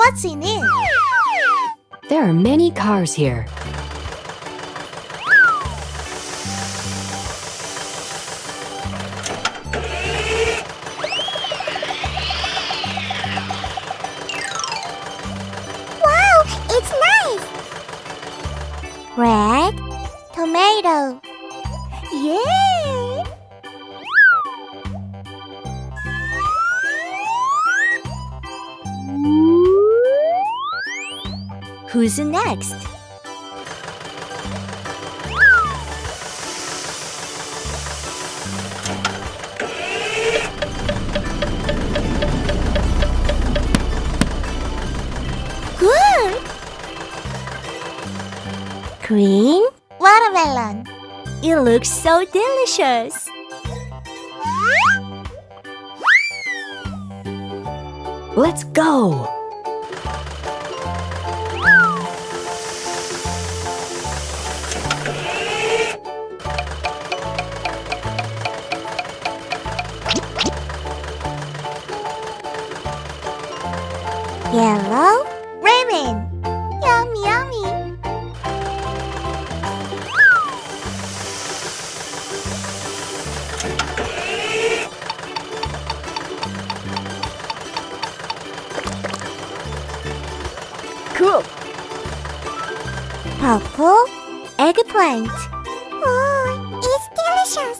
What's in it? There are many cars here. Wow, it's nice! Red tomato. Yeah! Who's next? Good! Green watermelon. It looks so delicious. Let's go! Yellow ramen. Yummy, yummy. Cool! Purple eggplant. Oh, it's delicious.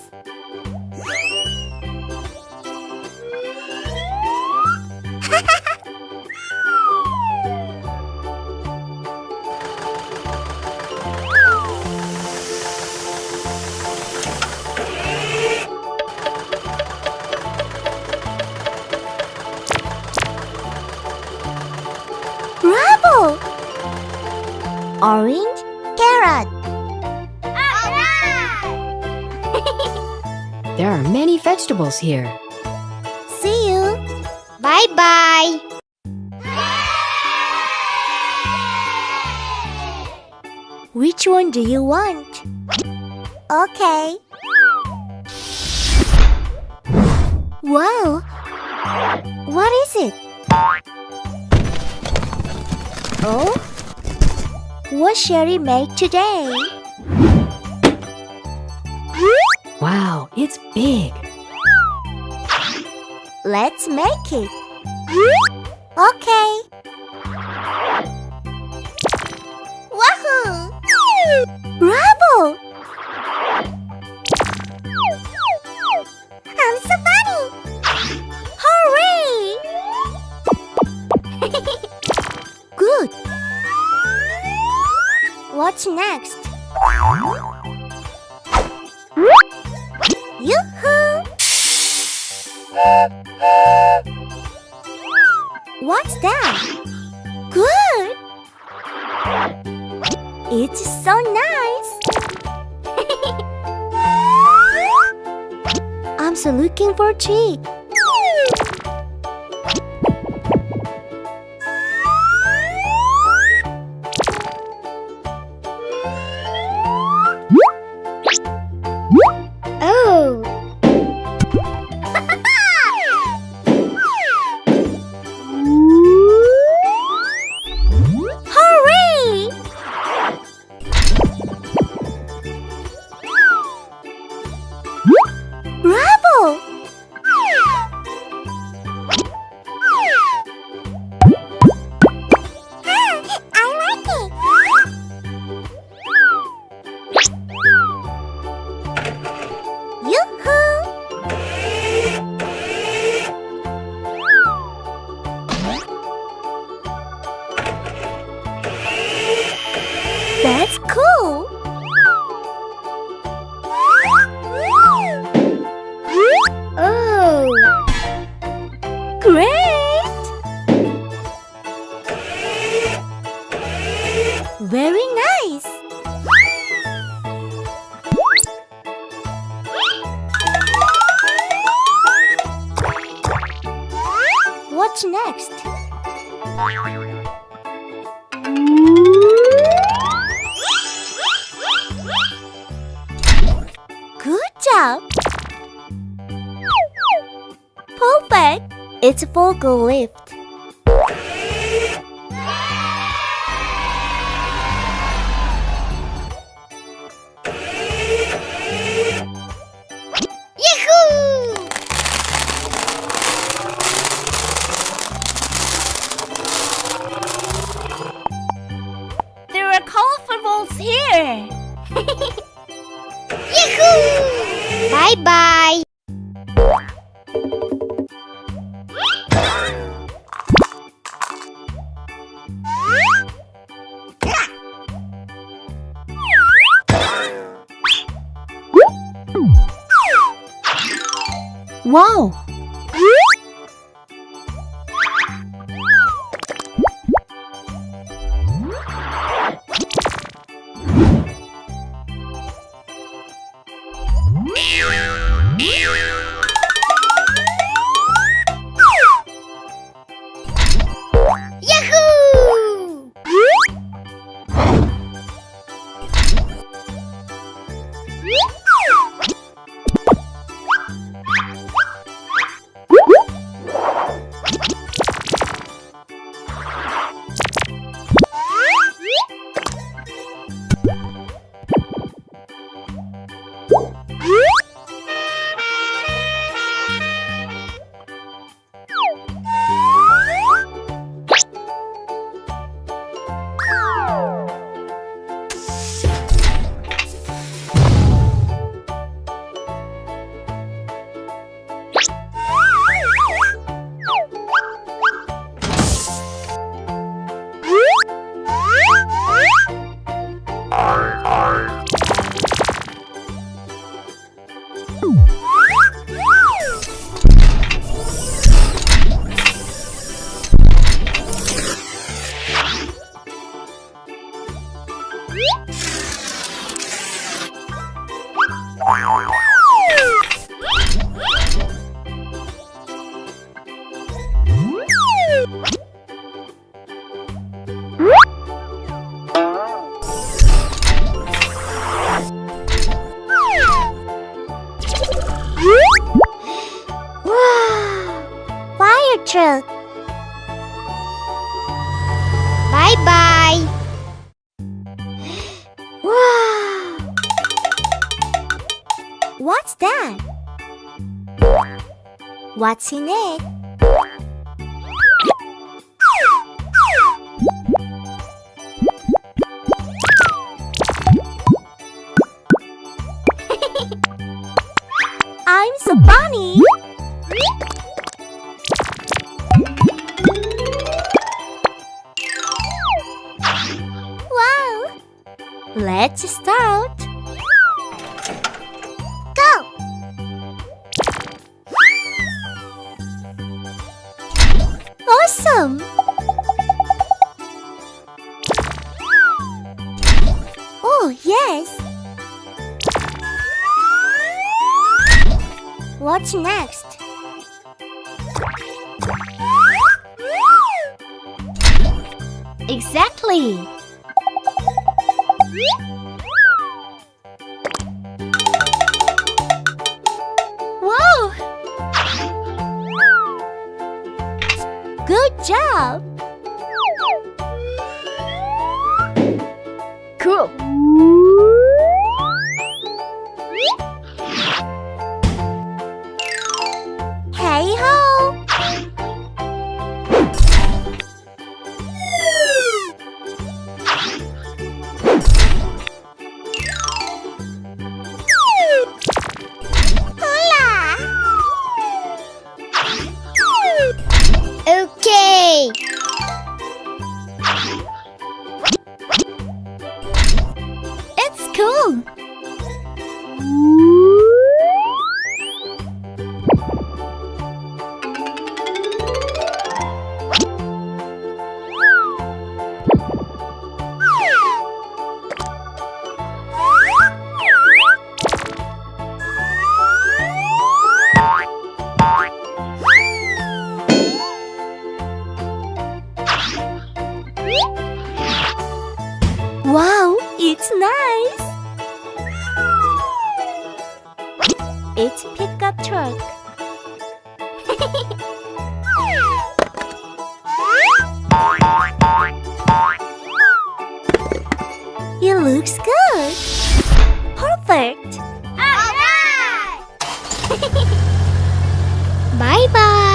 Bravo! Orange carrot. There are many vegetables here. See you. Bye-bye. Which one do you want? Okay. Wow. What is it? Oh? What Sherry made today? Wow, it's big. Let's make it. Okay. Wahoo! Bravo! I'm so funny! Hooray! Good. What's next? Yoo-hoo! What's that? Good! It's so nice! I'm so looking for a treat. Oh! Hooray! Bravo! I like it! Yoo-hoo! That's cool! Oh! Great! Very nice! What's next? Good job! Perfect! It's a forklift. Bye-bye. Wow! Yahoo! Wow! Fire truck! Bye-bye. Wow! What's that? What's in it? I'm so funny! Wow! Let's start! Go! Awesome! Oh, yes! What's next? Exactly! Whoa! Good job! Cool. Hey ho! Hola! Okay. It's cool! Wow, it's nice! It's pickup truck. It looks good. Perfect. Bye-bye.